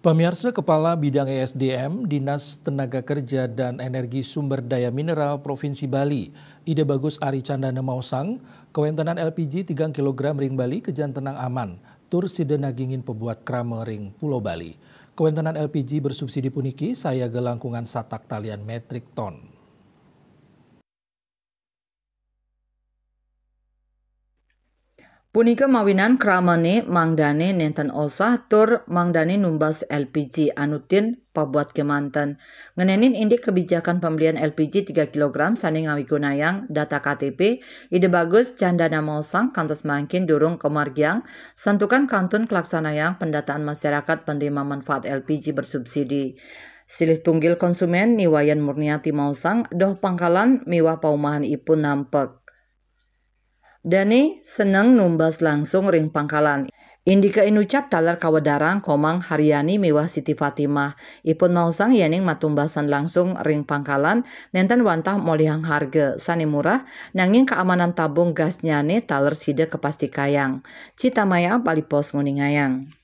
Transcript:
Pemirsa Kepala Bidang ESDM, Dinas Tenaga Kerja dan Energi Sumber Daya Mineral Provinsi Bali, Ide Bagus Ari Candana Mausang, kewentenan LPG 3 kg ring Bali kejan tenang aman, tur side nagingin pebuat krame ring Pulau Bali. Kewentenan LPG bersubsidi puniki saya gelangkungan satak talian metrik ton. Punika mawinan kramane mangdane nenten osah tur mangdane numbas LPG anutin pabuat kemanten. Ngenenin indik kebijakan pembelian LPG 3 kg saning ngawigunayang data KTP Ide Bagus Candana Mausang kantos mangkin durung kemargiang santukan kantun kelaksanayang pendataan masyarakat penerima manfaat LPG bersubsidi. Silih tunggil konsumen Niwayan Murniati Mausang doh pangkalan miwah paumahan ipun nampek. Dani seneng numbas langsung ring pangkalan. Indika inucap talar kawadarang komang Haryani miwah Siti Fatimah. Ipun mausang yening matumbasan langsung ring pangkalan nenten wantah molihang harga sani murah nanging keamanan tabung gasnya ne talar sida kepasti kayang. Cita Maya Bali Pos Nguningayang.